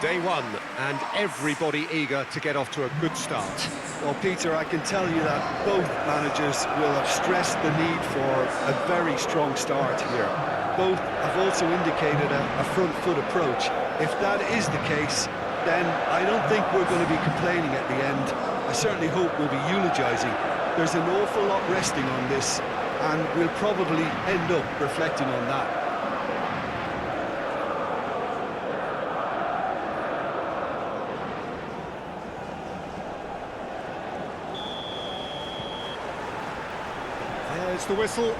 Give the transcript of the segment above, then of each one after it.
Day one, and everybody eager to get off to a good start. Well, Peter, I can tell you that both managers will have stressed the need for a very strong start here. Both have also indicated a front foot approach. If that is the case, then I don't think we're going to be complaining at the end. I certainly hope we'll be eulogising. There's an awful lot resting on this, and we'll probably end up reflecting on that. There's the whistle.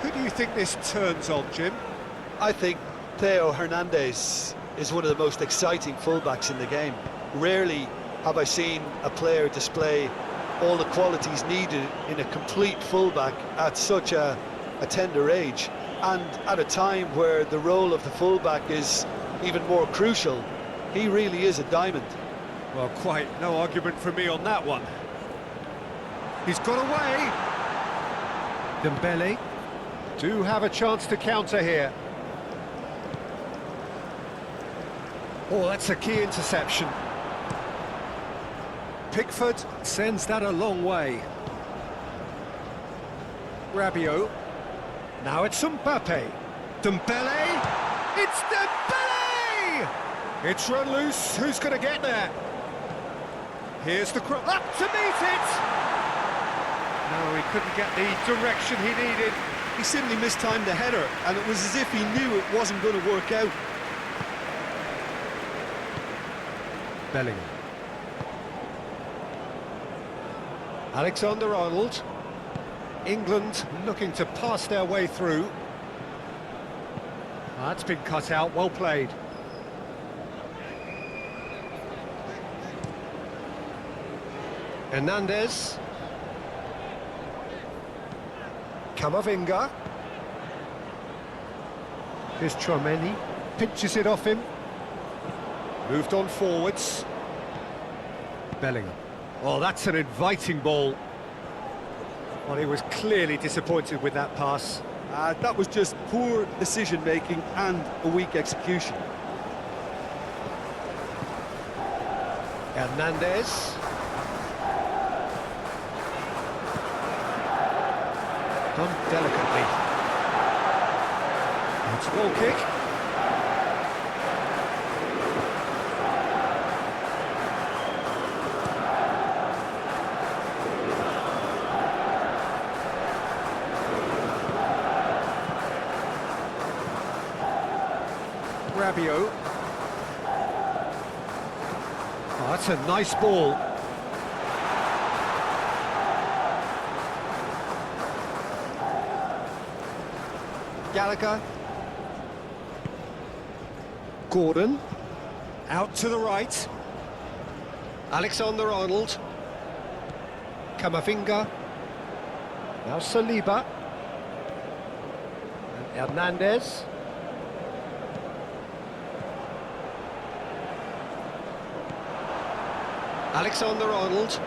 Who do you think this turns on, Jim? I think Theo Hernandez is one of the most exciting fullbacks in the game. Rarely have I seen a player display all the qualities needed in a complete fullback at such a tender age, and at a time where the role of the fullback is even more crucial. He really is a diamond. Well, quite no argument from me on that one. He's got away. Dembele do have a chance to counter here. Oh, that's a key interception. Pickford sends that a long way. Rabiot. Now it's Mbappe. Dembele. It's Dembele! It's run loose. Who's going to get there? Here's the cross. Up to meet it! No, he couldn't get the direction he needed. He simply mistimed the header, and it was as if he knew it wasn't going to work out. Bellingham. Alexander-Arnold. England looking to pass their way through. That's been cut out, well played. Hernandez. Camavinga. Here's Tchouaméni, pinches it off him. Moved on forwards. Bellingham. Oh, that's an inviting ball. Well, he was clearly disappointed with that pass. That was just poor decision-making and a weak execution. Hernandez. Done delicately. It's a goal kick. Rabiot. Oh, that's a nice ball. Gallagher. Gordon. Out to the right. Alexander-Arnold. Camavinga. Now Saliba. And Hernandez. Alexander-Arnold.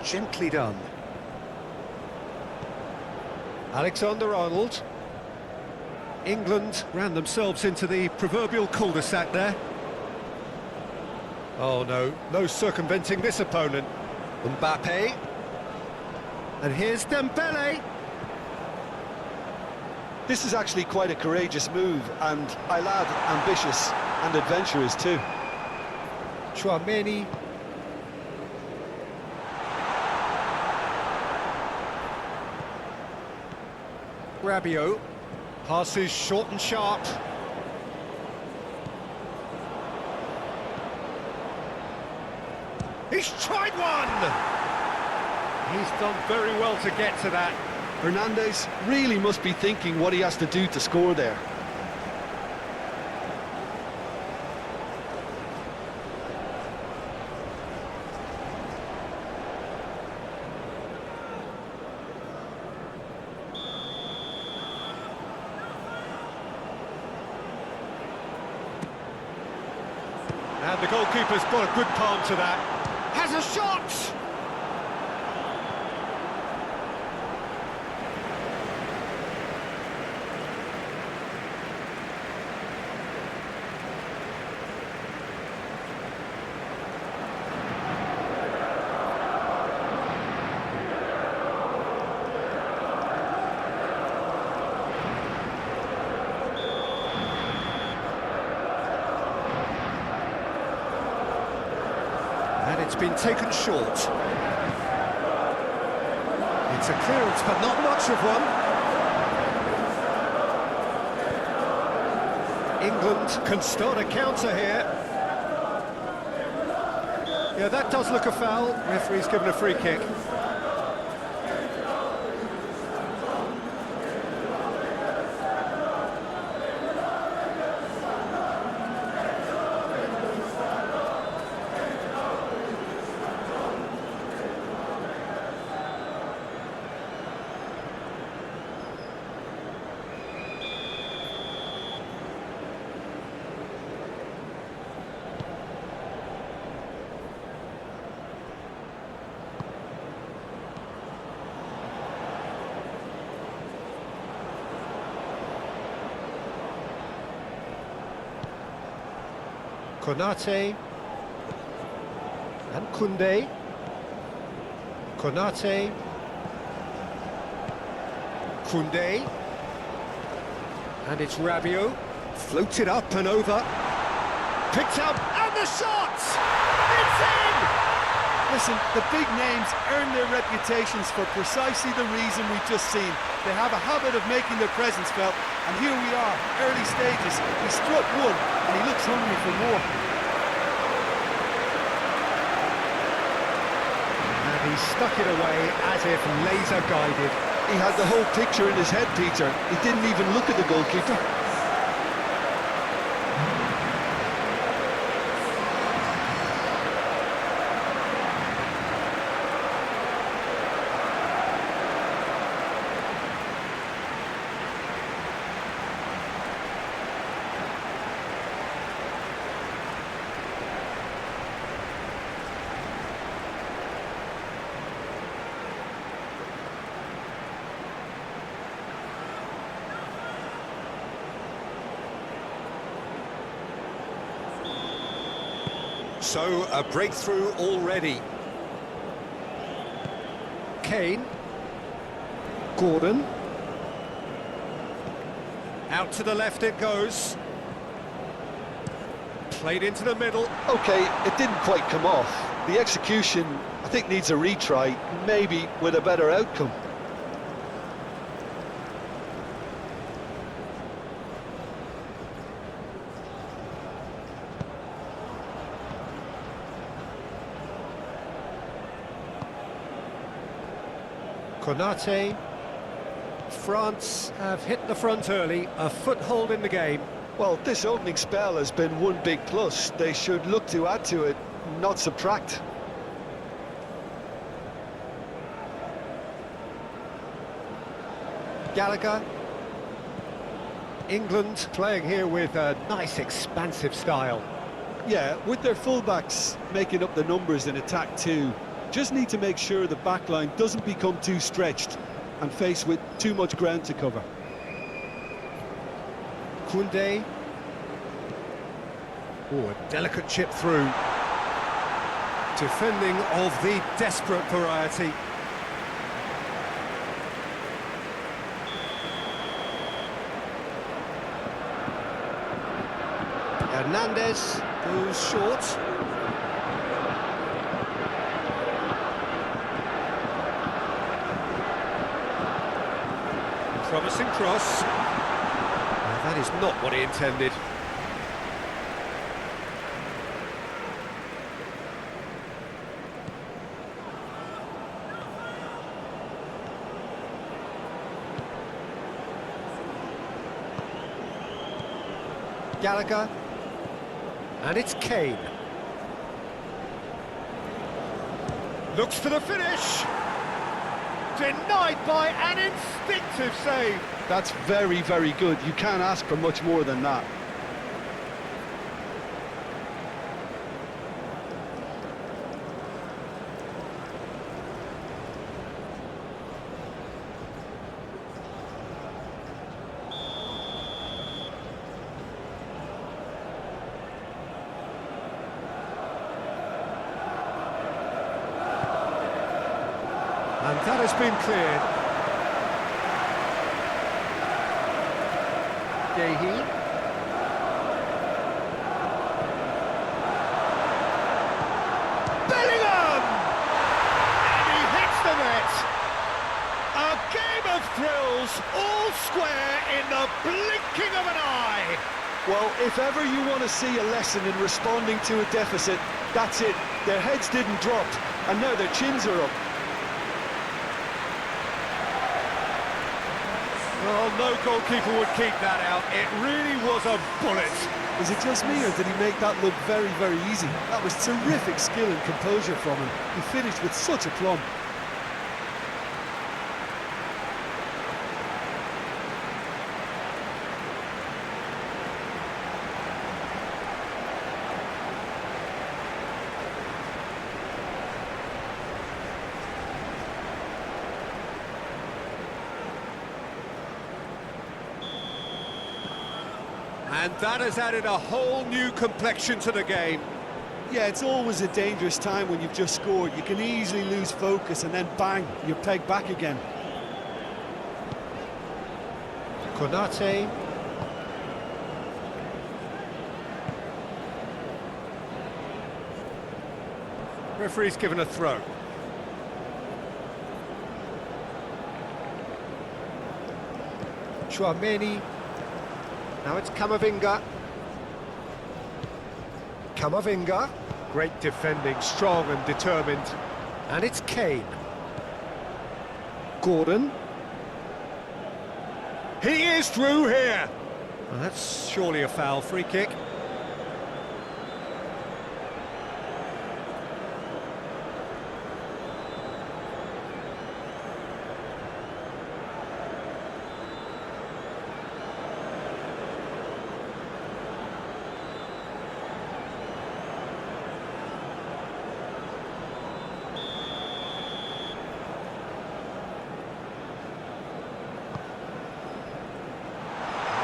Gently done. Alexander-Arnold. England ran themselves into the proverbial cul-de-sac there. Oh no, no circumventing this opponent. Mbappe. And here's Dembele. This is actually quite a courageous move, and I'll add ambitious and adventurous too. Tchouaméni. Rabiot. Passes short and sharp. He's tried one! He's done very well to get to that. Hernandez really must be thinking what he has to do to score there. And the goalkeeper's got a good palm to that. Has a shot! It's been taken short. It's a clearance, but not much of one. England can start a counter here. Yeah, that does look a foul. Referee's given a free kick. Konate and Koundé. Konate. Koundé. And it's Rabiot. Floated up and over. Picked up, and the shot! It's in! Listen, the big names earn their reputations for precisely the reason we've just seen. They have a habit of making their presence felt, and here we are, early stages. He struck one, and he looks hungry for more. And he stuck it away as if laser-guided. He had the whole picture in his head, Peter. He didn't even look at the goalkeeper. So, a breakthrough already. Kane. Gordon. Out to the left it goes. Played into the middle. Okay, it didn't quite come off. The execution, I think, needs a retry, maybe with a better outcome. Konate. France have hit the front early, a foothold in the game. Well, this opening spell has been one big plus. They should look to add to it, not subtract. Gallagher. England playing here with a nice expansive style. Yeah, with their fullbacks making up the numbers in attack too. Just need to make sure the backline doesn't become too stretched and faced with too much ground to cover. Koundé. Oh, a delicate chip through. Defending of the desperate variety. Hernandez goes short. Promising cross. That is not what he intended. Gallagher. And it's Kane. Looks for the finish. Denied by an instinctive save. That's very, very good. You can't ask for much more than that. And that has been cleared. Gahey. Bellingham! of thrills, all square in the blinking of an eye. Well, if ever you want to see a lesson in responding to a deficit, that's it. Their heads didn't drop, and now their chins are up. Well, no goalkeeper would keep that out. It really was a bullet. Is it just me, or did he make that look very, very easy? That was terrific skill and composure from him. He finished with such aplomb. And that has added a whole new complexion to the game. Yeah, it's always a dangerous time when you've just scored. You can easily lose focus and then bang, you're pegged back again. Konate. Referee's given a throw. Chouameni. Now it's Camavinga. Camavinga. Great defending, strong and determined. And it's Kane. Gordon. He is through here. Well, that's surely a foul. Free kick.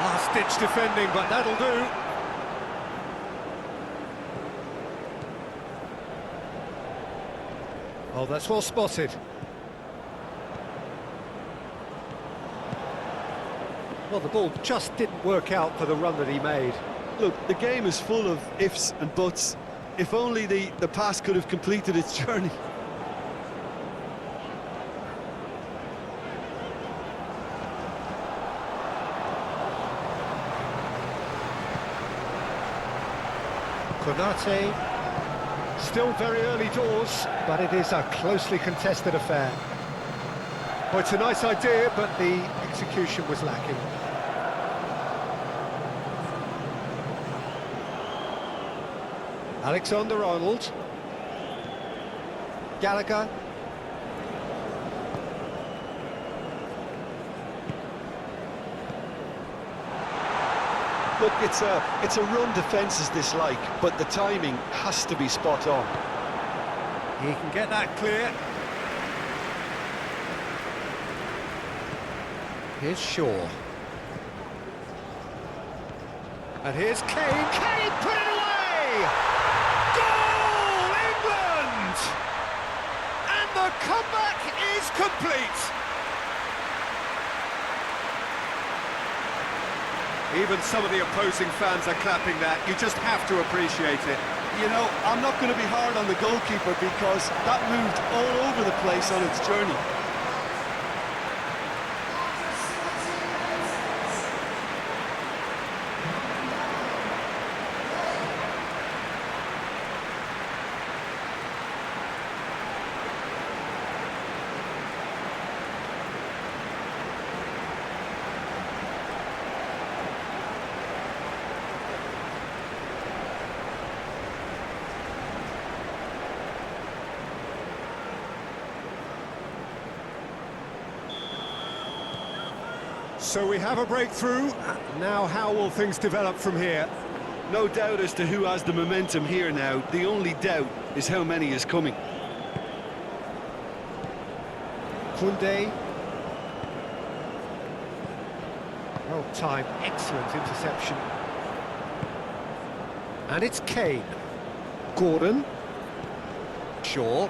Last-ditch defending, but that'll do. Oh, that's well spotted. Well, the ball just didn't work out for the run that he made. Look, the game is full of ifs and buts. If only the pass could have completed its journey. Konate, still very early doors, but it is a closely contested affair. Well, it's a nice idea, but the execution was lacking. Alexander-Arnold. Gallagher. Look, it's a run defence is dislike, but the timing has to be spot on. He can get that clear. Here's Shaw. And here's Kane. Can he put it away? Goal, England! And the comeback is complete. Even some of the opposing fans are clapping that. You just have to appreciate it. You know, I'm not going to be hard on the goalkeeper because that moved all over the place on its journey. So we have a breakthrough. Now how will things develop from here? No doubt as to who has the momentum here now. The only doubt is how many is coming. Koundé. Well timed, excellent interception. And it's Kane. Gordon. Shaw.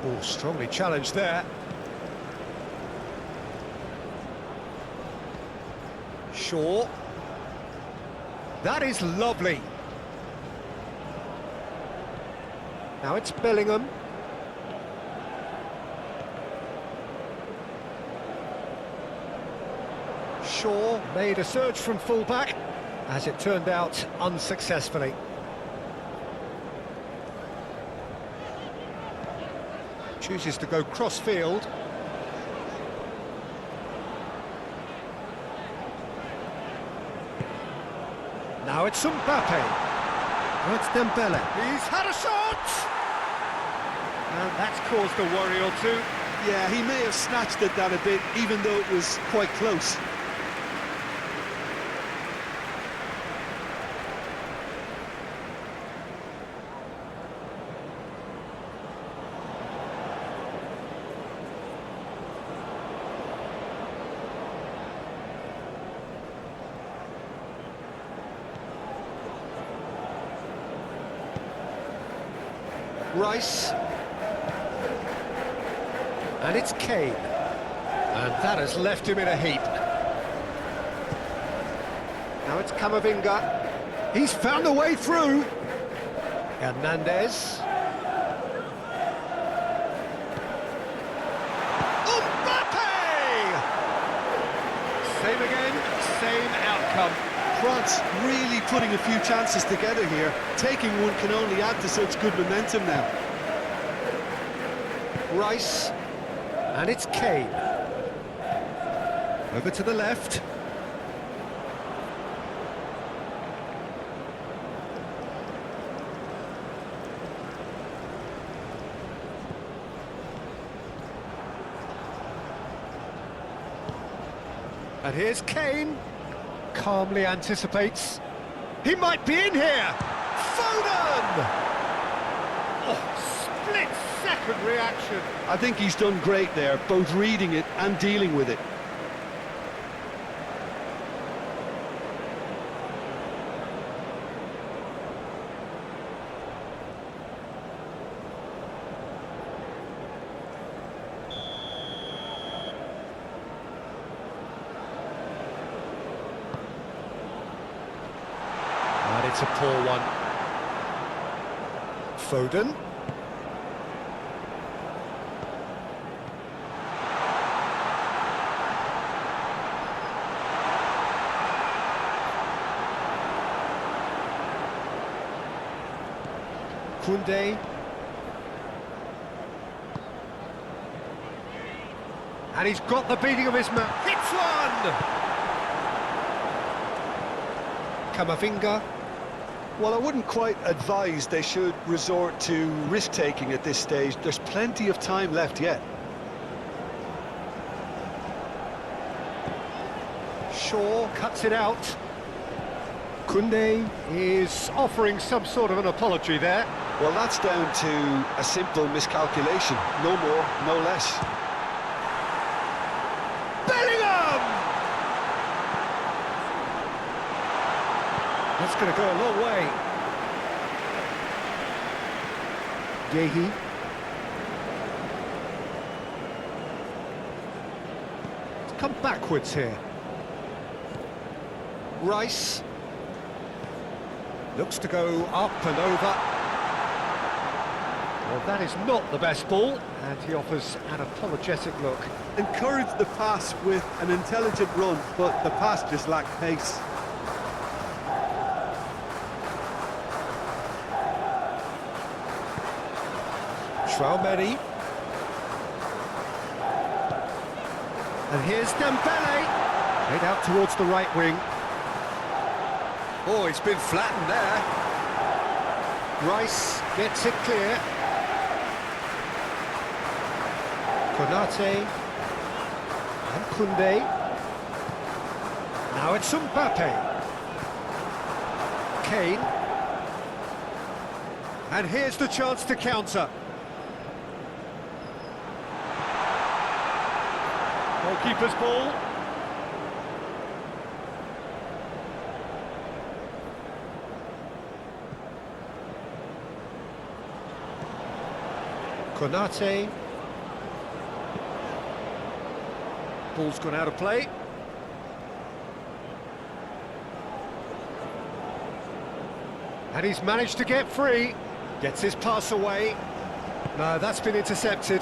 Ball strongly challenged there. Shaw. That is lovely. Now it's Bellingham. Shaw made a surge from fullback, as it turned out unsuccessfully. Chooses to go cross-field. Now it's Mbappe. Now it's Dembele. He's had a shot! And that's caused a worry or two. Yeah, he may have snatched at that a bit, even though it was quite close. Rice. And it's Kane. And that has left him in a heap. Now it's Camavinga. He's found a way through. Hernandez. Mbappe! Same again, same outcome. France really putting a few chances together here. Taking one can only add to such good momentum now. Rice. And it's Kane. Over to the left. And here's Kane. Calmly anticipates. He might be in here. Foden! Oh, split-second reaction. I think he's done great there, both reading it and dealing with it. And it's a poor one. Foden. Koundé. And he's got the beating of his man. Hits one! Camavinga. Well, I wouldn't quite advise they should resort to risk-taking at this stage. There's plenty of time left yet. Shaw cuts it out. Koundé is offering some sort of an apology there. Well, that's down to a simple miscalculation. No more, no less. Bellingham! That's going to go a long way. Yehi. Come backwards here. Rice. Looks to go up and over. Well, that is not the best ball, and he offers an apologetic look. Encourage the pass with an intelligent run, but the pass just lacked pace. Traoré. And here's Dembele. Played out towards the right wing. Oh, it's been flattened there. Rice gets it clear. Konate. And Koundé. Now it's Mbappe. Kane. And here's the chance to counter. Goalkeeper's ball. Konate. Ball's gone out of play. And he's managed to get free. Gets his pass away. No, that's been intercepted.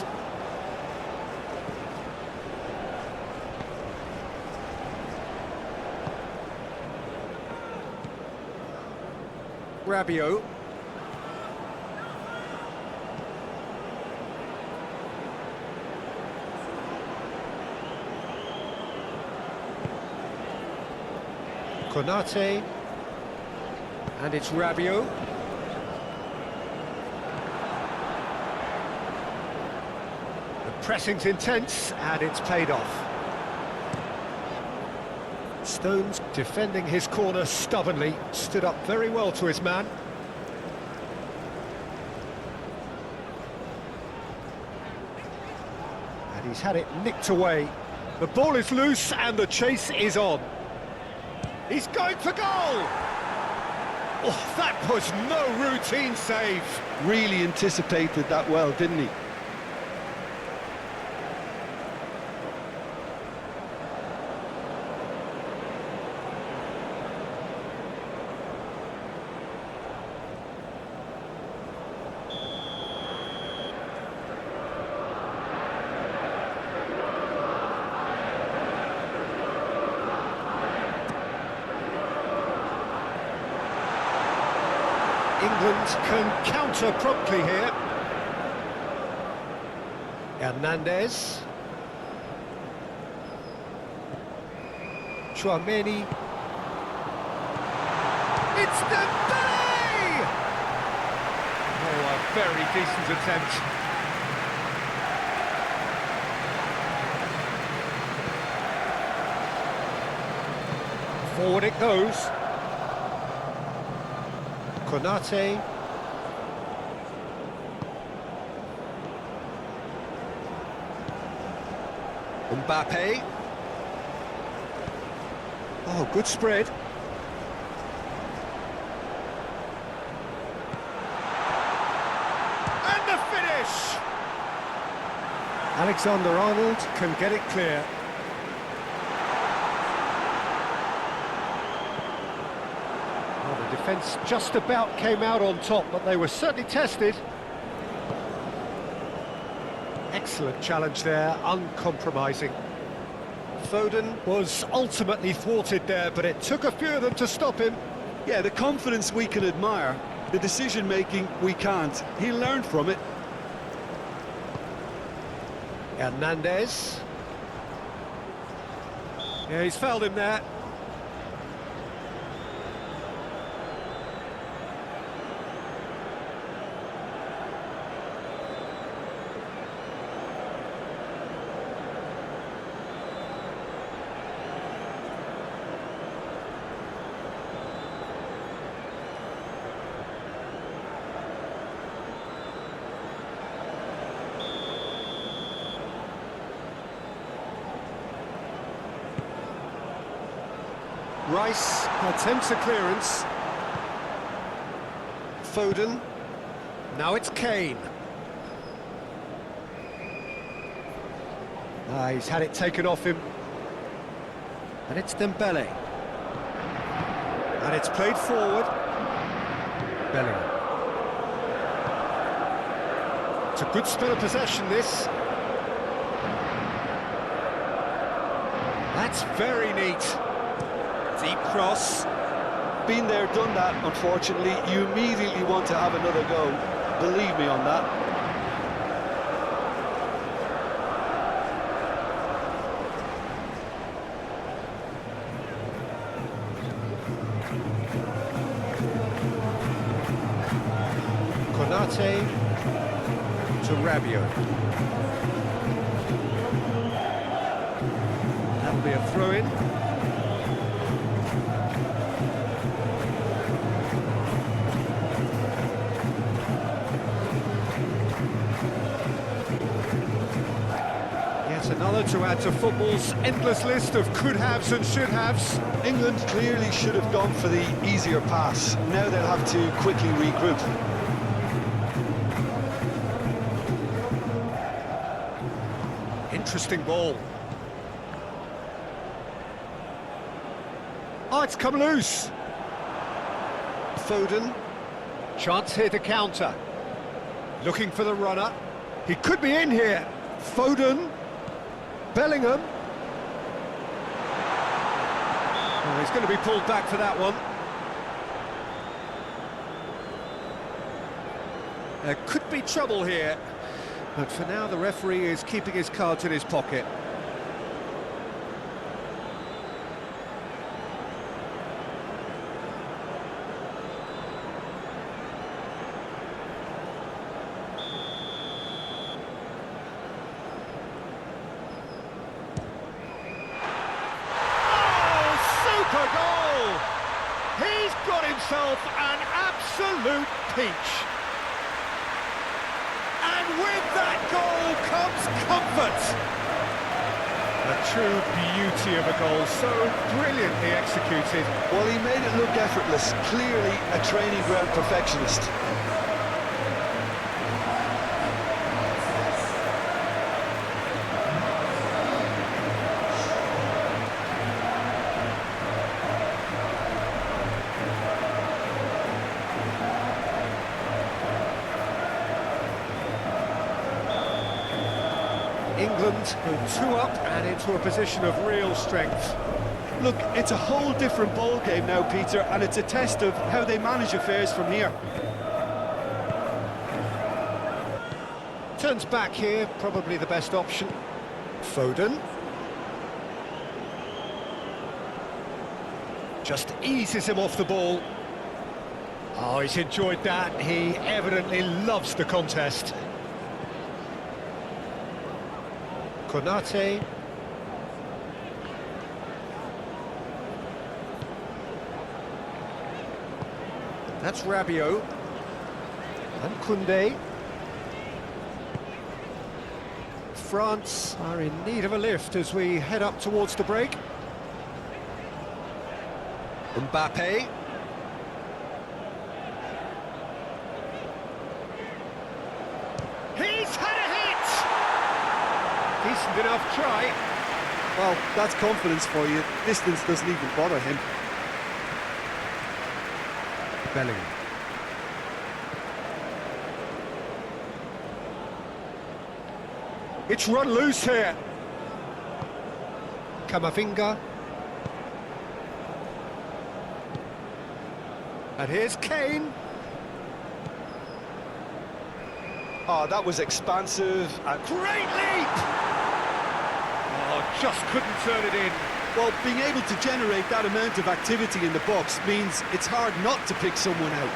Rabiot. Konate. And it's Rabiot. The pressing's intense, and it's paid off. Stones defending his corner stubbornly, stood up very well to his man. And he's had it nicked away. The ball is loose and the chase is on. He's going for goal! Oh, that was no routine save. Really anticipated that well, didn't he? England can counter promptly here. Hernandez. Chouameni. It's Dembele! Oh, a very decent attempt. Forward it goes. Konate. Mbappe. Oh, good spread. And the finish! Alexander-Arnold can get it clear. Defence just about came out on top, but they were certainly tested. Excellent challenge there, uncompromising. Foden was ultimately thwarted there, but it took a few of them to stop him. Yeah, the confidence we can admire, the decision-making we can't. He learned from it. Hernandez. Yeah, he's fouled him there. Rice attempts a clearance. Foden. Now it's Kane. He's had it taken off him. And it's Dembele. And it's played forward. Bellingham. It's a good spell of possession, this. That's very neat. Deep cross. Been there, done that, unfortunately. You immediately want to have another go. Believe me on that. Konate to Rabiot. That'll be a throw-in. Another to add to football's endless list of could-haves and should-haves. England clearly should have gone for the easier pass. Now they'll have to quickly regroup. Interesting ball. Oh, it's come loose. Foden. Chance here to counter. Looking for the runner. He could be in here. Foden. Bellingham. Oh, he's going to be pulled back for that one. There could be trouble here, but for now the referee is keeping his cards in his pocket. Super goal! He's got himself an absolute peach. And with that goal comes comfort. A true beauty of a goal, so brilliantly executed. Well, he made it look effortless. Clearly a training ground perfectionist. England go 2 up and into a position of real strength. Look, it's a whole different ball game now, Peter, and it's a test of how they manage affairs from here. Turns back here, probably the best option. Foden. Just eases him off the ball. Oh, he's enjoyed that. He evidently loves the contest. Konate. That's Rabiot. And Koundé. France are in need of a lift as we head up towards the break. Mbappe. He's had a hit! Decent enough try. Well, that's confidence for you. Distance doesn't even bother him. Bellingham. It's run loose here. Camavinga. And here's Kane. Oh, that was expansive and Great leap! Oh, just couldn't turn it in. well, being able to generate that amount of activity in the box means it's hard not to pick someone out.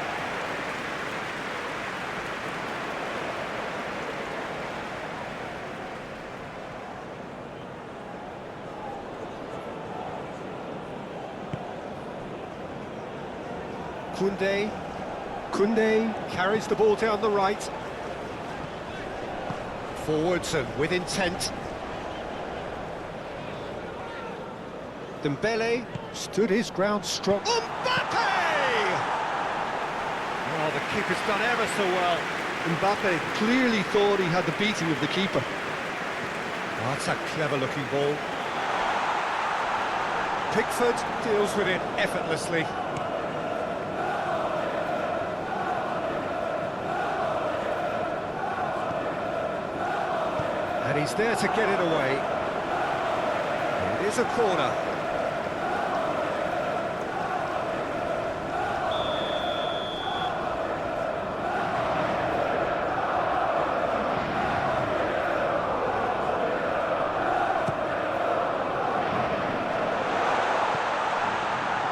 Koundé carries the ball down the right. Forwards and with intent. Dembele stood his ground strong. Mbappe! Oh, the keeper's done ever so well. Mbappe clearly thought he had the beating of the keeper. Oh, that's a clever-looking ball. Pickford deals with it effortlessly. And he's there to get it away. It is a corner.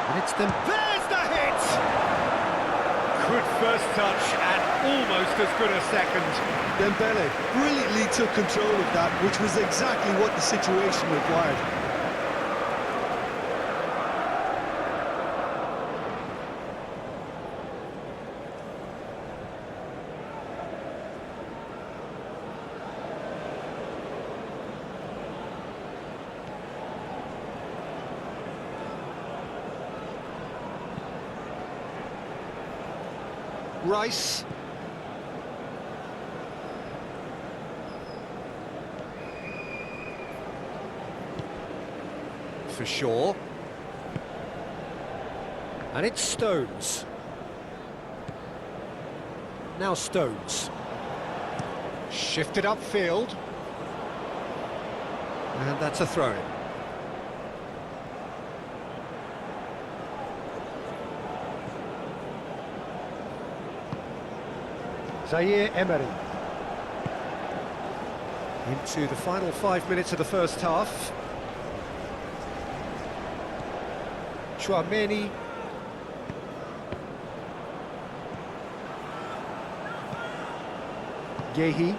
And it's them. There's the hit! Good first touch and almost as good a second. Dembele brilliantly took control of that, which was exactly what the situation required. Rice. For sure. And it's Stones. Now Stones. Shifted upfield. And that's a throw-in. Zaire Emery. Into the final 5 minutes of the first half. Chouameni. Yehi.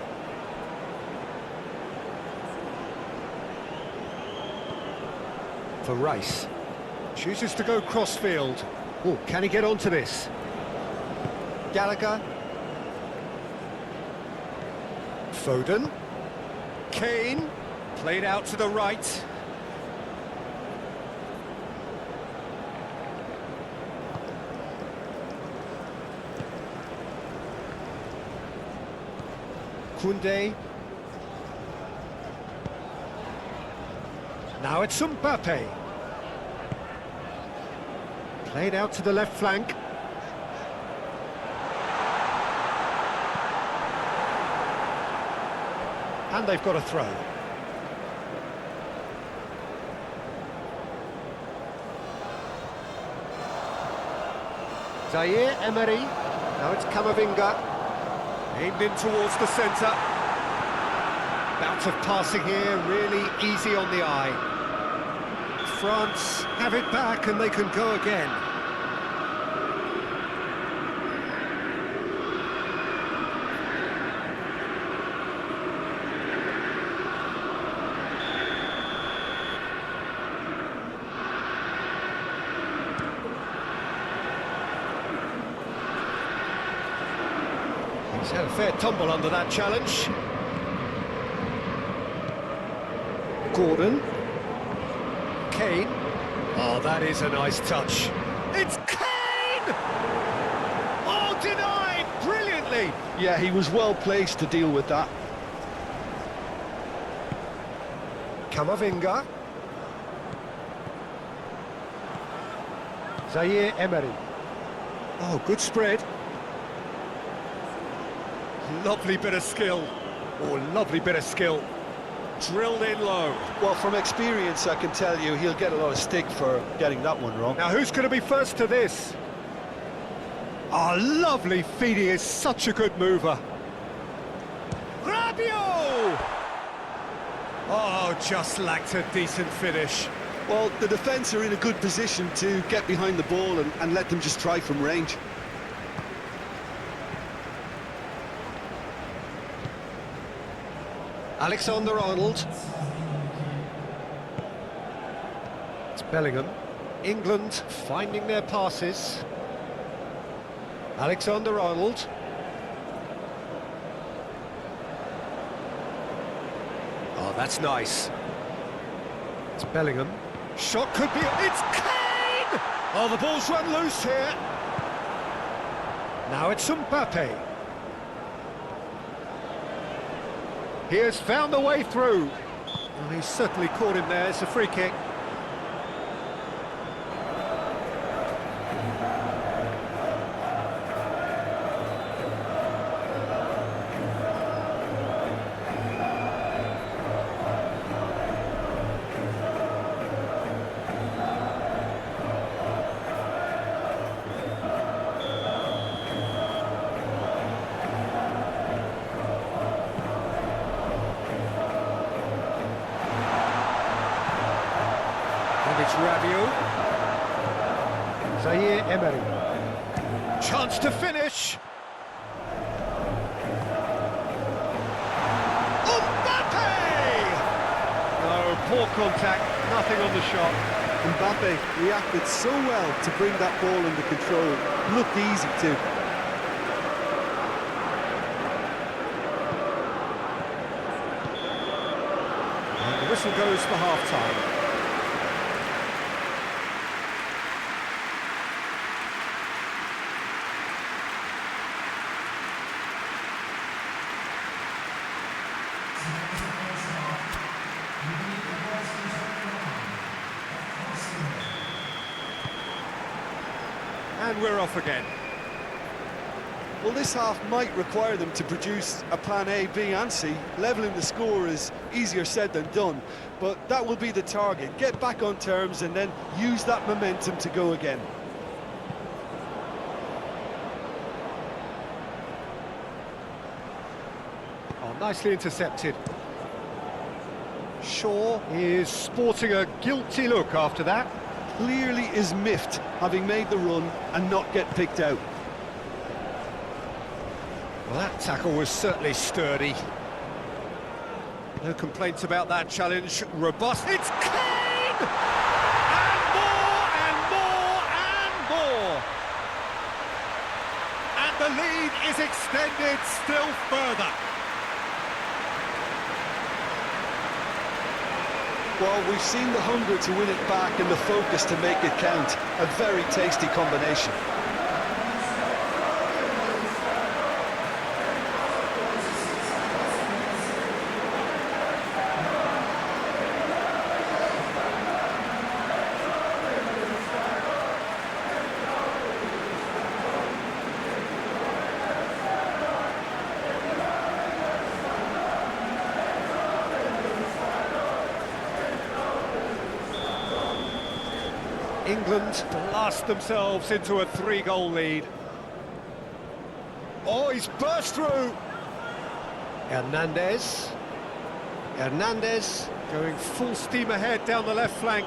For Rice. Chooses to go crossfield. Oh, can he get onto this? Gallagher. Foden. Kane. Played out to the right. Koundé. Now it's Mbappe. Played out to the left flank. And they've got a throw. Zaire Emery. Now it's Camavinga. Aimed in towards the centre. Bout of passing here, really easy on the eye. France have it back and they can go again. He's had a fair tumble under that challenge. Gordon. Kane. Oh, that is a nice touch. It's Kane! Oh, denied brilliantly! Yeah, he was well placed to deal with that. Camavinga. Zaire Emery. Oh, good spread. Lovely bit of skill. Oh, lovely bit of skill. Drilled in low. Well, from experience, I can tell you he'll get a lot of stick for getting that one wrong. Now, who's going to be first to this? Oh, lovely feed. He is such a good mover. Rabiot! Oh, just lacked a decent finish. Well, the defence are in a good position to get behind the ball and let them just try from range. Alexander-Arnold. It's Bellingham. England finding their passes. Alexander-Arnold. Oh, that's nice. It's Bellingham. Shot could be... It's Kane! Oh, the ball's run loose here. Now it's Mbappe. He has found a way through. Well, he's certainly caught him there. It's a free kick. It's Rabiot. Zaire Emery. Chance to finish. Mbappe! No, poor contact, nothing on the shot. Mbappe reacted so well to bring that ball under control. Looked easy too. And the whistle goes for half-time. And we're off again. Well, this half might require them to produce a plan A, B and C. Levelling the score is easier said than done, but that will be the target. Get back on terms and then use that momentum to go again. Nicely intercepted. Shaw is sporting a guilty look after that. Clearly is miffed, having made the run and not get picked out. Well, that tackle was certainly sturdy. No complaints about that challenge. Robust. It's Kane! And more, and more, and more! And the lead is extended still further. Well, we've seen the hunger to win it back and the focus to make it count. A very tasty combination. England blast themselves into a 3-goal lead. Oh, he's burst through! Hernandez going full steam ahead down the left flank.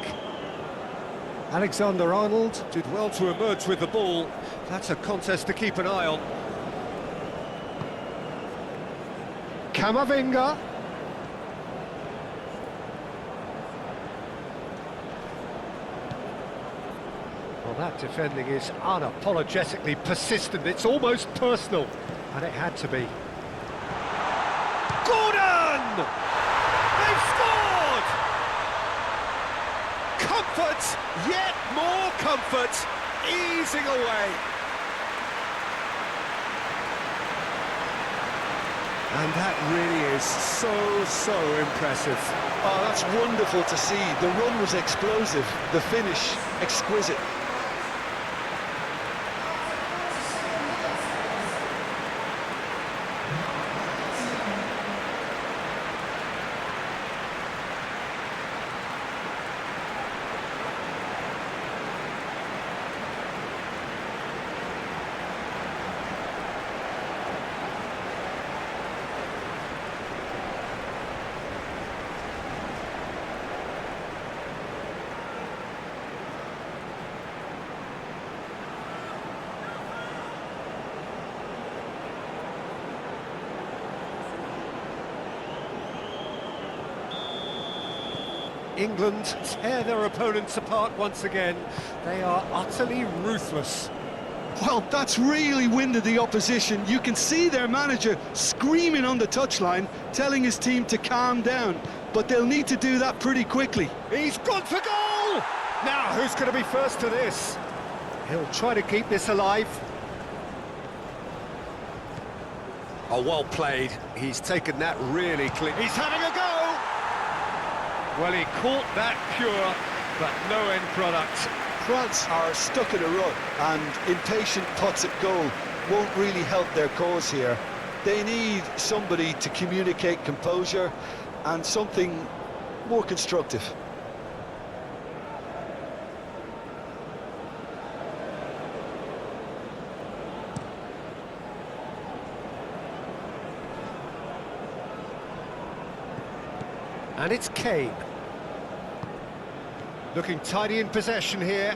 Alexander-Arnold did well to emerge with the ball. That's a contest to keep an eye on. Camavinga. Well, that defending is unapologetically persistent. It's almost personal, and it had to be. Gordon! They've scored! Comfort, yet more comfort, easing away. And that really is so impressive. Oh, that's wonderful to see. The run was explosive, the finish exquisite. England tear their opponents apart once again. They are utterly ruthless. Well, that's really winded the opposition. You can see their manager screaming on the touchline, telling his team to calm down. But they'll need to do that pretty quickly. He's gone for goal! Now, who's going to be first to this? He'll try to keep this alive. Oh, well played. He's taken that really clean. He's having a go! Well, he caught that pure, but no end product. France are stuck in a rut, and impatient putts at goal won't really help their cause here. They need somebody to communicate composure and something more constructive. And it's Kane. Looking tidy in possession here.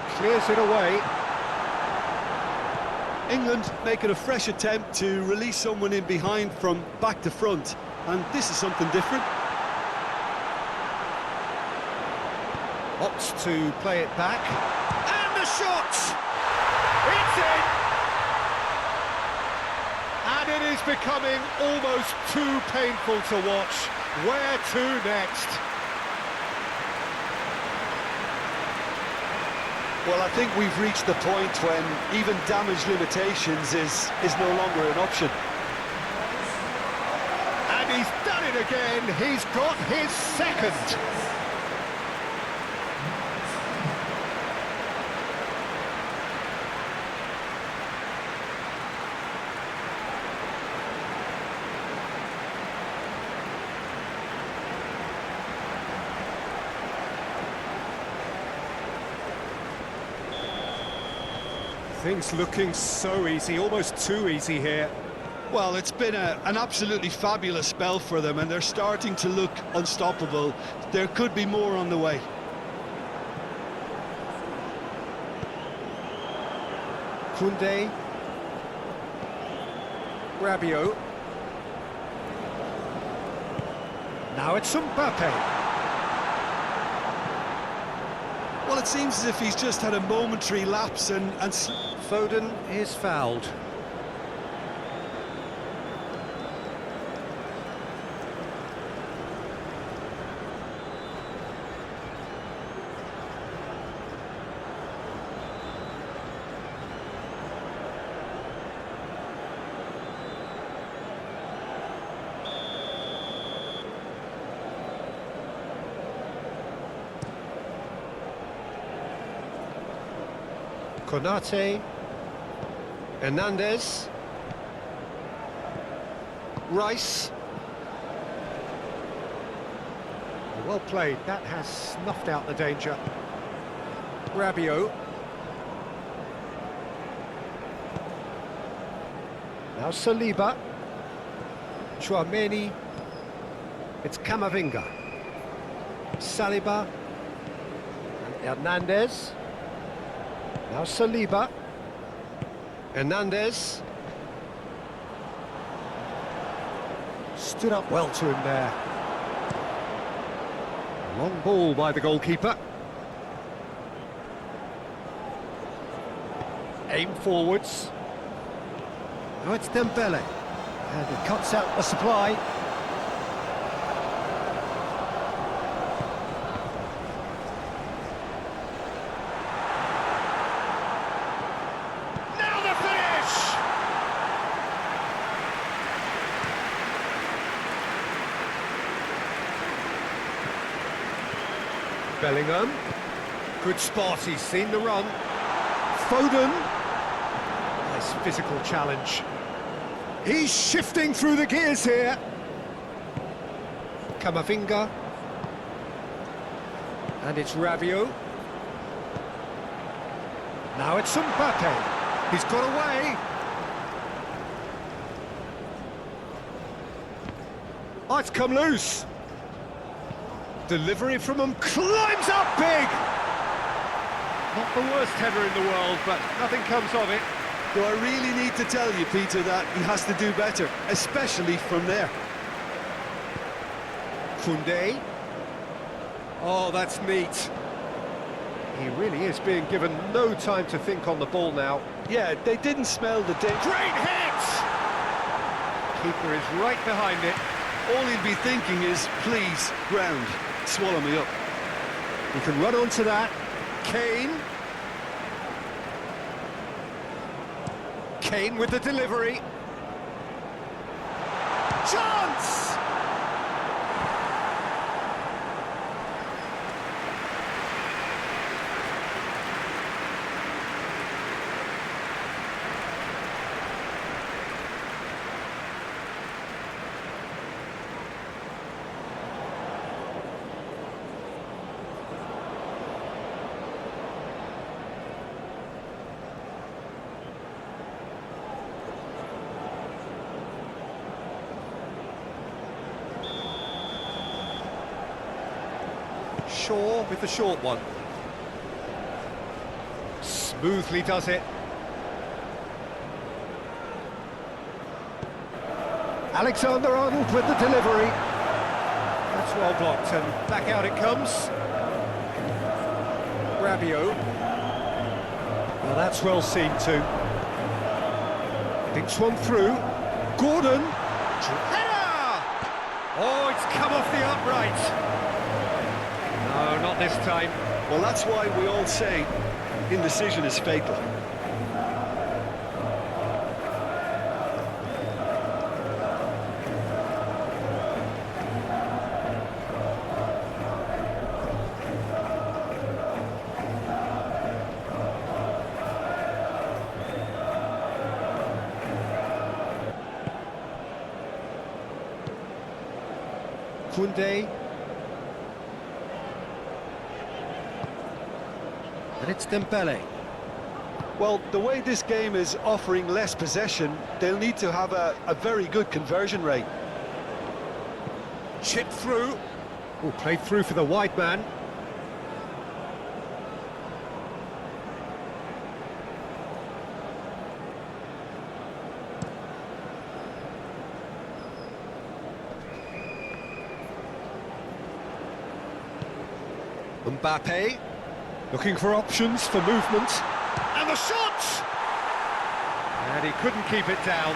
Clears it away. England making a fresh attempt to release someone in behind from back to front, and this is something different. Opts to play it back. And the shot! It's in! And it is becoming almost too painful to watch. Where to next? Well, I think we've reached the point when even damage limitations is no longer an option. And he's done it again. He's got his second. Things looking so easy, almost too easy here. Well, it's been an absolutely fabulous spell for them, and they're starting to look unstoppable. There could be more on the way. Koundé. Rabiot. Now it's Mbappe. Well, it seems as if he's just had a momentary lapse and Foden is fouled. Konate, Hernandez, Rice. Well played, that has snuffed out the danger. Rabiot. Now Saliba. Chouameni. It's Camavinga. Saliba. And Hernandez. Now Saliba. Hernandez. Stood up well to him there. Long ball by the goalkeeper. Aim forwards. Now it's Dembele. And he cuts out the supply. Bellingham, good spot, he's seen the run. Foden, nice physical challenge. He's shifting through the gears here. Camavinga, and it's Rabiot. Now it's Mbappe, he's got away. Oh, it's come loose. Delivery from him, climbs up big! Not the worst header in the world, but nothing comes of it. Do I really need to tell you, Peter, that he has to do better, especially from there? Koundé. Oh, that's neat. He really is being given no time to think on the ball now. Yeah, they didn't smell the danger. Great hit! Keeper is right behind it. All he'd be thinking is, please, ground, swallow me up. He can run onto that. Kane. Kane with the delivery. Chance! Shaw with the short one. Smoothly does it. Alexander-Arnold with the delivery. That's well blocked, and back out it comes. Rabiot. Well, that's well seen too. Thinks one through. Gordon. Header! Oh, it's come off the upright. No, not this time. Well, that's why we all say indecision is fatal. Koundé. And it's Dembele. Well, the way this game is offering less possession, they'll need to have a very good conversion rate. Chip through. Oh, played through for the wide man. Mbappe, looking for options for movement. And the shot! And he couldn't keep it down.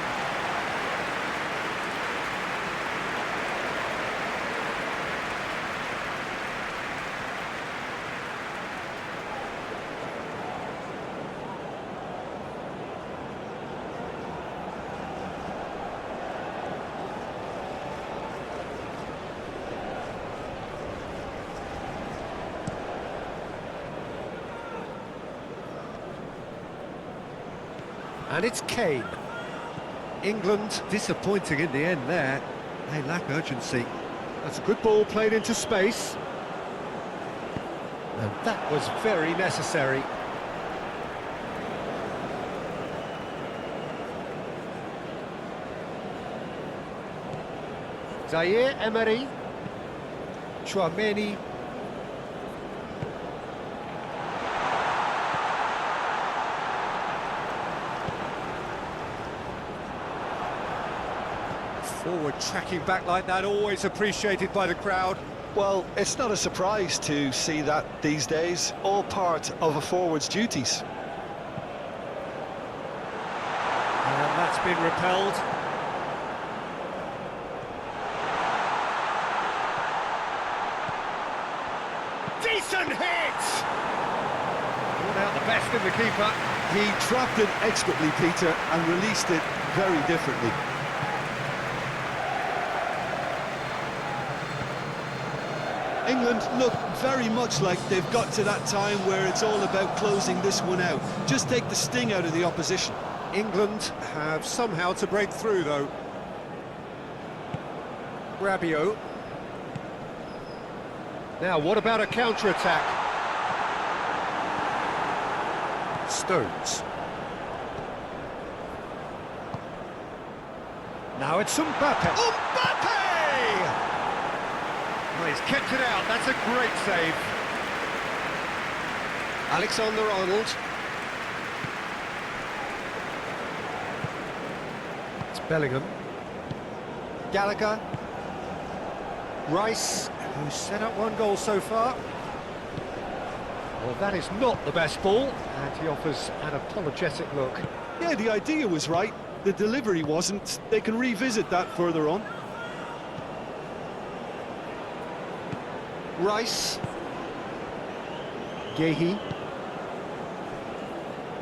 And it's Kane. England disappointing in the end there. They lack urgency. That's a good ball played into space. And that was very necessary. Zaire Emery. Chouameni. Forward tracking back like that, always appreciated by the crowd. Well, it's not a surprise to see that these days, all part of a forward's duties. And that's been repelled. Decent hit! Brought out the best in the keeper. He trapped it expertly, Peter, and released it very differently. England look very much like they've got to that time where it's all about closing this one out. Just take the sting out of the opposition. England have somehow to break through, though. Rabiot. Now, what about a counter-attack? Stones. Now it's Mbappe. Mbappe! Well, he's kept it out. That's a great save. Alexander-Arnold. It's Bellingham. Gallagher. Rice, who's set up one goal so far. Well, that is not the best ball, and he offers an apologetic look. Yeah, the idea was right. The delivery wasn't. They can revisit that further on. Rice. Gehi.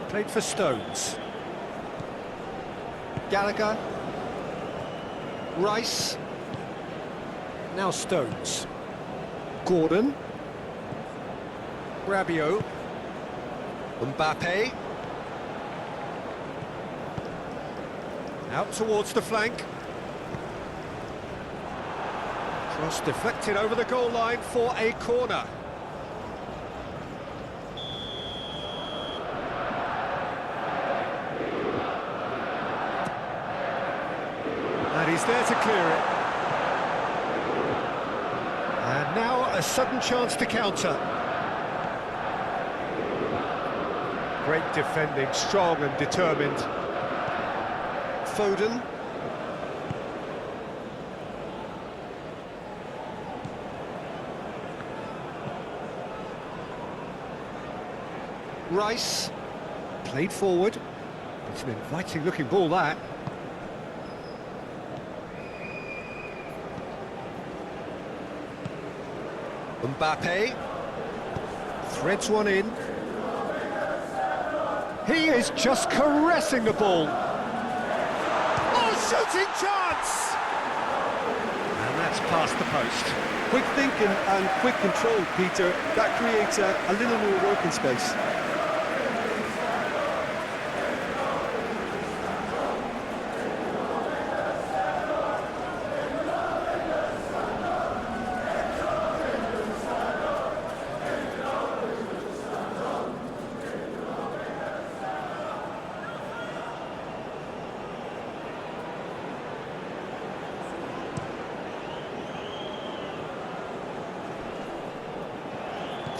Played for Stones. Gallagher. Rice. Now Stones. Gordon. Rabiot. Mbappe. Out towards the flank. Cross deflected over the goal line for a corner. And he's there to clear it. And now a sudden chance to counter. Great defending, strong and determined. Foden. Rice. Played forward. It's an inviting looking ball, that. Mbappe. Threads one in. He is just caressing the ball. Oh, shooting chance! And that's past the post. Quick thinking and quick control, Peter. That creates a little more working space.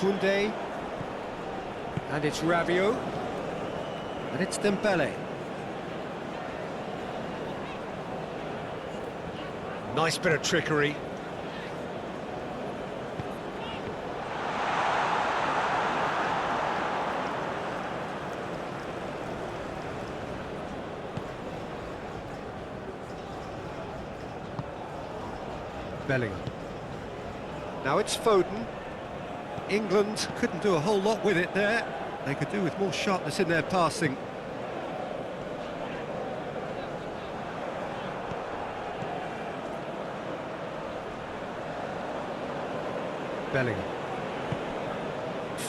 Koundé. And it's Rabiot. And it's Dembele. Nice bit of trickery. Bellingham. Now it's Foden. England couldn't do a whole lot with it there. They could do with more sharpness in their passing. Bellingham.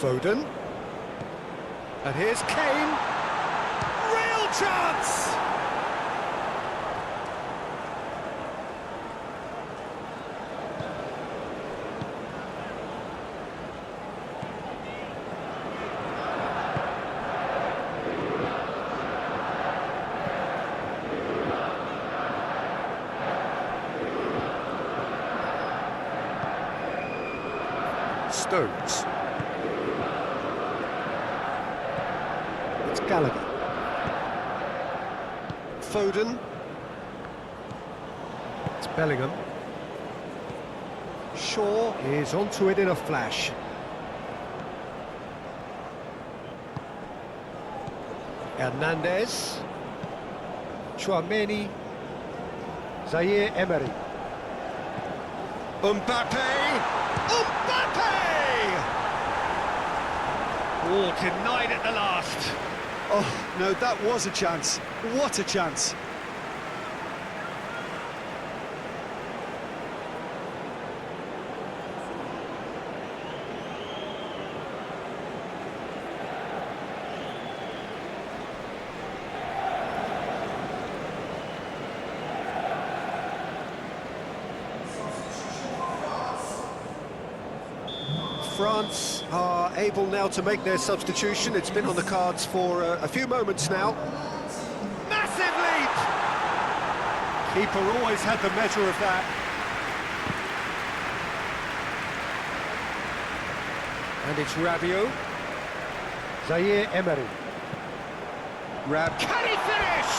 Foden. And here's Kane. Real chance! Stones. It's Gallagher. Foden. It's Bellingham. Shaw is onto it in a flash. Hernandez. Chouameni. Zaire Emery. Mbappe! Oh, denied at the last. Oh, no, that was a chance. What a chance. France are able now to make their substitution. It's been on the cards for a few moments now. Massive lead! Keeper always had the measure of that. And it's Rabiot. Zaire Emery. Can he finish?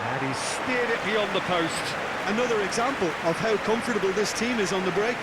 And he steered it beyond the post. Another example of how comfortable this team is on the break.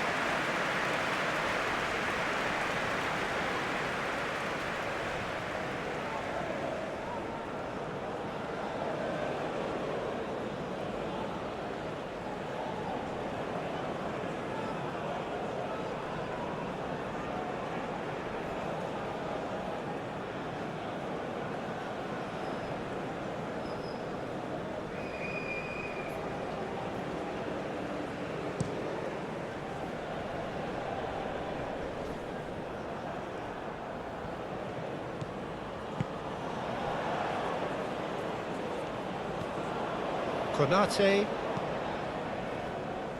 Konate.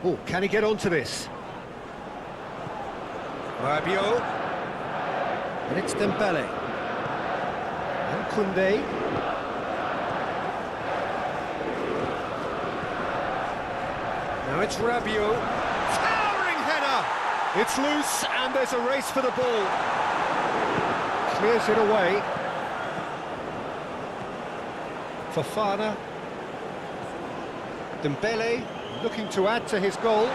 Oh, can he get onto this? Rabiot. And it's Dembele. And Koundé. Now it's Rabiot. Towering header! It's loose and there's a race for the ball. Clears it away. Fofana. Dembele looking to add to his goal.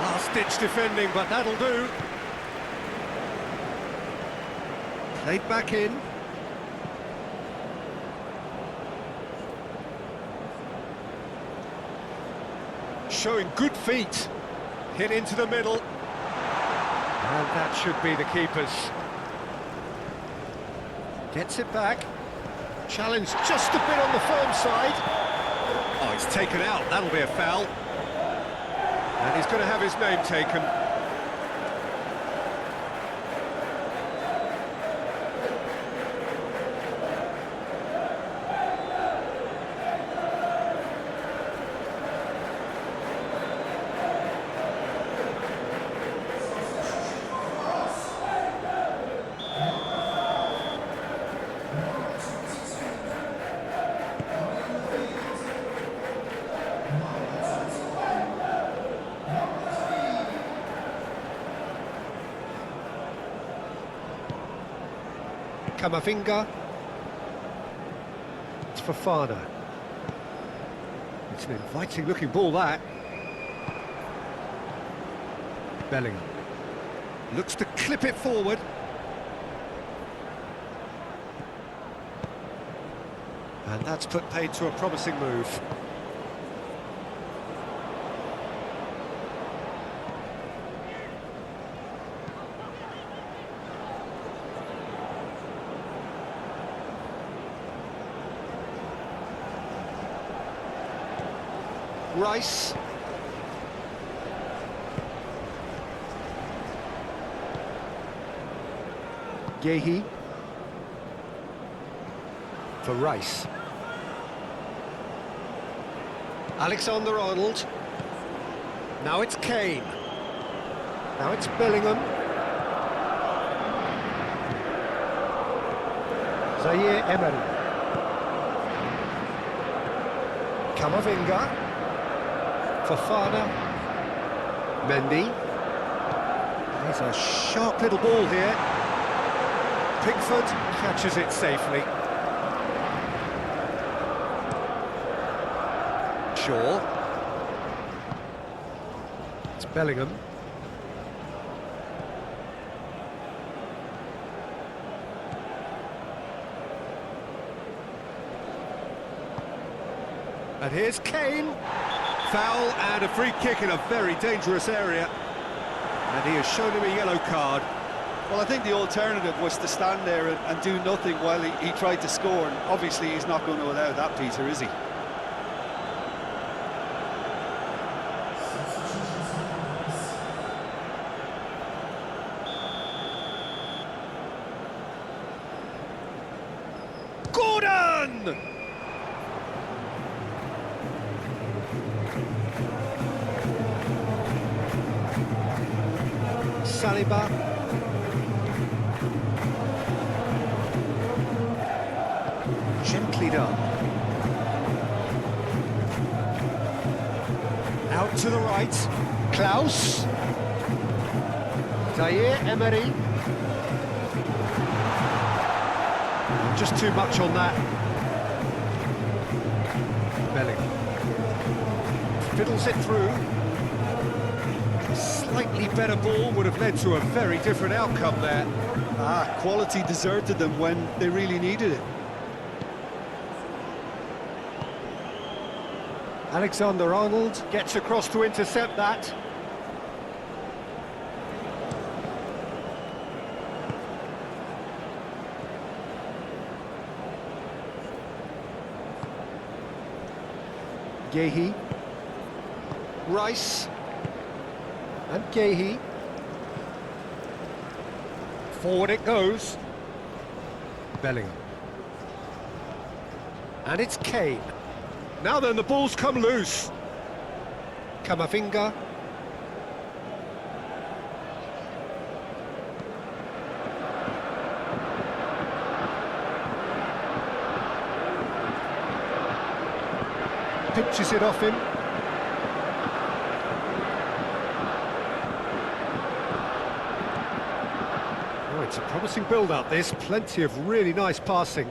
Last-ditch defending, but that'll do. Played back in. Showing good feet. Hit into the middle. And that should be the keeper's. Gets it back. Challenge just a bit on the firm side. Oh, he's taken out. That'll be a foul. And he's going to have his name taken. Camavinga. It's Fofana. It's an inviting looking ball, that. Bellingham. Looks to clip it forward. And that's put paid to a promising move. Rice. Gehi. For Rice. Alexander-Arnold. Now it's Kane. Now it's Bellingham. Zaire Emery. Camavinga. Fofana. Mendy. There's a sharp little ball here. Pickford catches it safely. Shaw. It's Bellingham. And here's Kane. Foul and a free kick in a very dangerous area. And he has shown him a yellow card. Well, I think the alternative was to stand there and do nothing while he tried to score. And obviously, he's not going to allow that, Peter, is he? Gordon! Saliba. Gently done. Out to the right. Klaus. Zaire Emery. Just too much on that. Bellingham. Fiddles it through. A slightly better ball would have led to a very different outcome there. Quality deserted them when they really needed it. Alexander-Arnold gets across to intercept that. Gehi. Rice. And Gehi. Forward it goes. Bellingham. And it's Kane. Now then, the ball's come loose. Camavinga. Pinches it off him. Oh, it's a promising build-up, this. Plenty of really nice passing.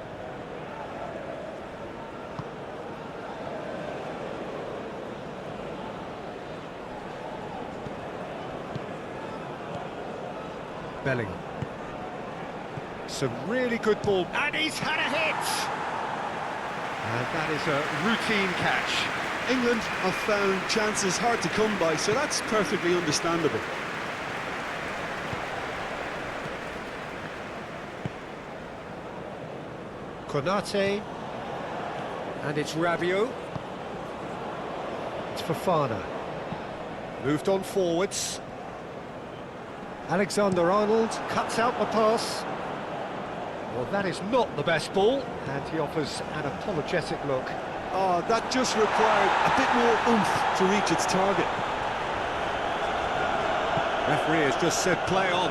Bellingham. Some really good ball. And he's had a hit! And that is a routine catch. England have found chances hard to come by, so that's perfectly understandable. Konate. And it's Rabiot. It's Fofana. Moved on forwards. Alexander-Arnold cuts out the pass. Well, that is not the best ball, and he offers an apologetic look. Oh, that just required a bit more oomph to reach its target. Referee has just said play on.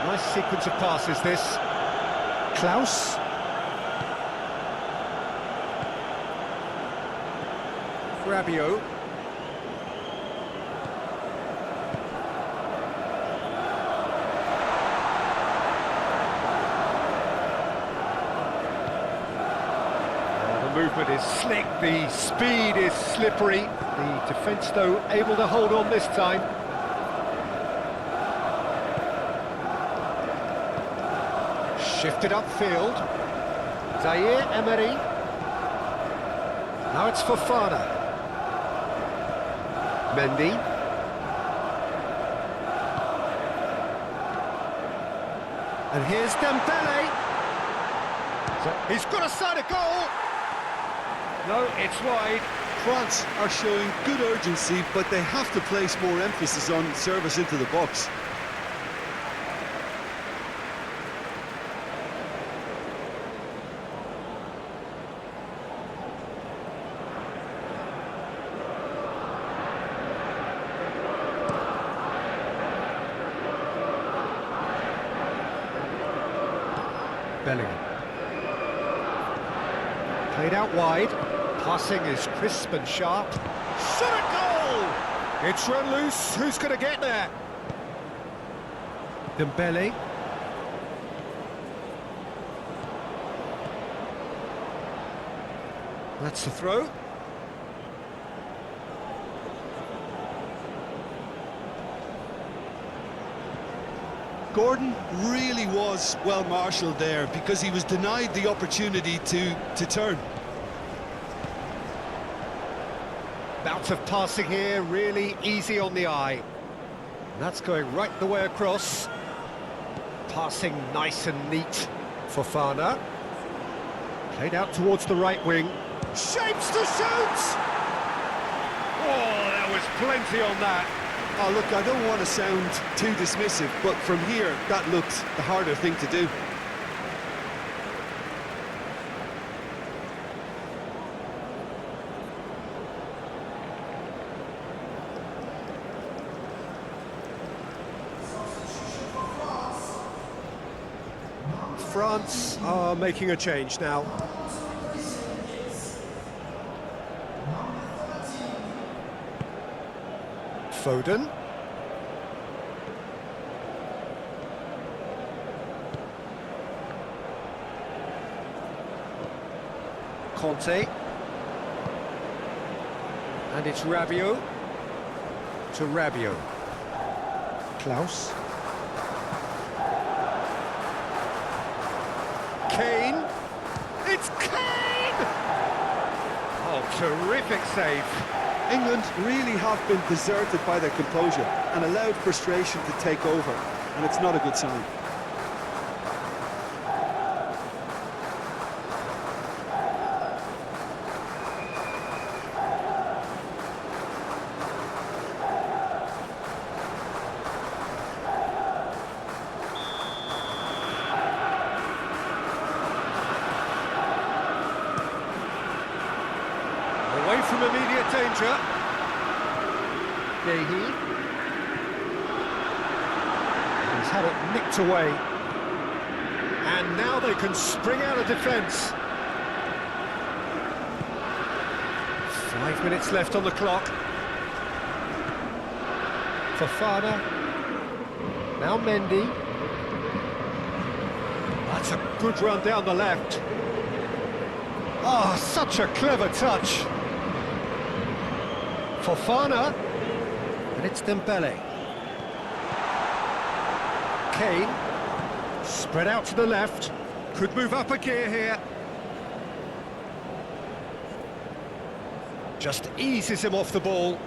Nice sequence of passes, this. Klaus. Rabiot. movement is slick, the speed is slippery. The defence, though, able to hold on this time. Shifted upfield. Zaire Emery. Now it's Fofana. Mendy. And here's Dembele. So he's got a side of goal. No, it's wide. France are showing good urgency, but they have to place more emphasis on service into the box. Bellingham. Played out wide. Passing is crisp and sharp. Shot at goal! It's run loose. Who's going to get there? Dembele. That's the throw. Gordon really was well marshalled there because he was denied the opportunity to turn. Bout of passing here, really easy on the eye. And that's going right the way across. Passing nice and neat. Fofana. Played out towards the right wing. Shapes to shoot! Oh, there was plenty on that. Oh, look, I don't want to sound too dismissive, but from here, that looked the harder thing to do. France are making a change now. Foden. Conte. And it's Rabiot to Rabiot. Klaus. Kane. It's Kane! Oh, terrific save. England really have been deserted by their composure and allowed frustration to take over, and it's not a good sign. Away from immediate danger. Gahey. He's had it nicked away. And now they can spring out of defence. 5 minutes left on the clock. Fofana. Now Mendy. That's a good run down the left. Oh, such a clever touch. Fofana, and it's Dembele. Kane, spread out to the left, could move up a gear here. Just eases him off the ball.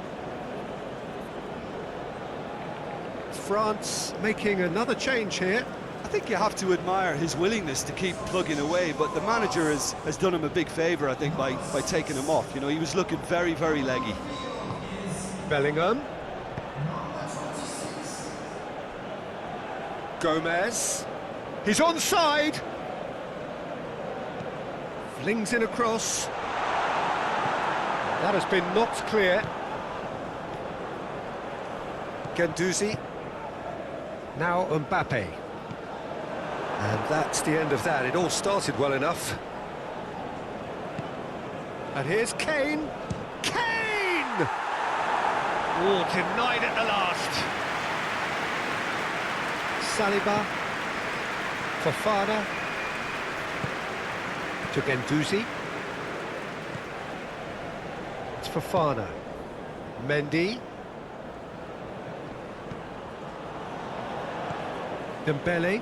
France making another change here. I think you have to admire his willingness to keep plugging away, but the manager has done him a big favour, I think, by taking him off. You know, he was looking very, very leggy. Bellingham. Gomez. He's onside. Flings in across. That has been knocked clear. Guendouzi. Now Mbappe. And that's the end of that. It all started well enough. And here's Kane. Kane! Oh, denied at the last. Saliba. Fofana. To Guendouzi. Fofana. Mendy. Dembele.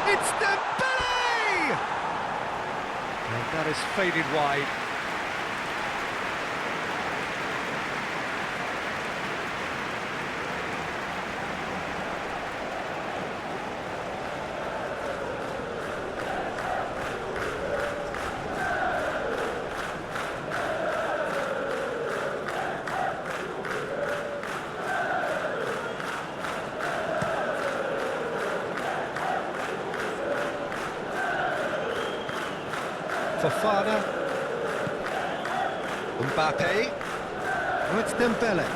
It's Dembele! And that is faded wide. Fofana. Mbappe. Oh, it's Dembele.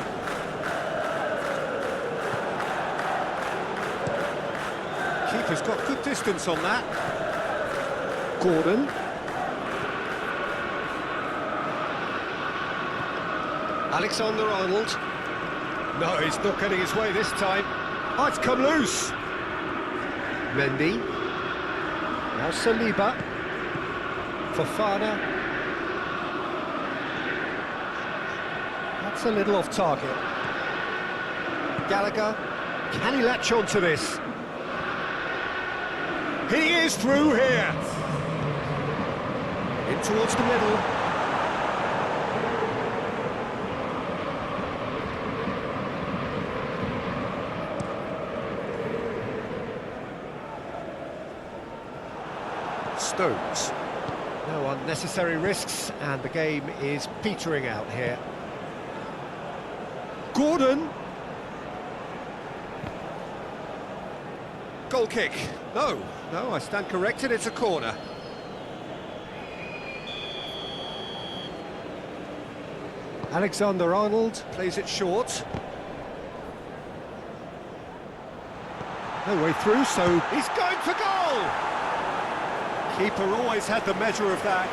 Keeper's got good distance on that. Gordon. Alexander-Arnold. No, he's not getting his way this time. Oh, it's come loose. Mendy. Now Saliba. Fofana. That's a little off target. Gallagher. Can he latch on to this? He is through here. In towards the middle. Stones. No unnecessary risks, and the game is petering out here. Gordon! Goal kick. No, I stand corrected, it's a corner. Alexander-Arnold plays it short. No way through, so he's going for goal! Keeper always had the measure of that.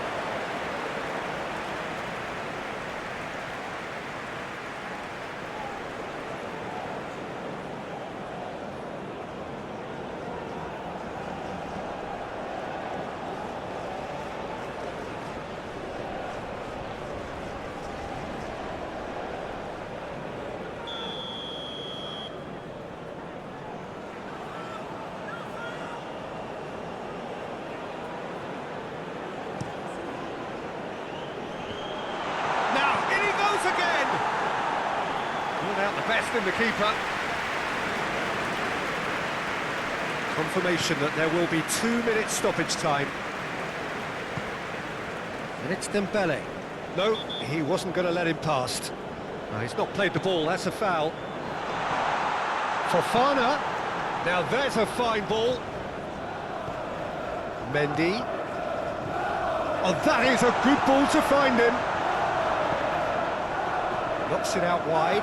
Again! Pulled out the best in the keeper. Confirmation that there will be 2-minute stoppage time. And it's Dembele. No, he wasn't going to let him past. No, he's not played the ball, that's a foul. Fofana. Now there's a fine ball. Mendy. Oh, that is a good ball to find him. Knocks it out wide.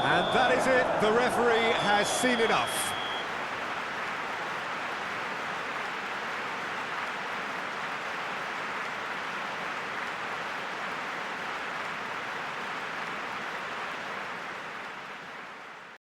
And that is it. The referee has seen enough.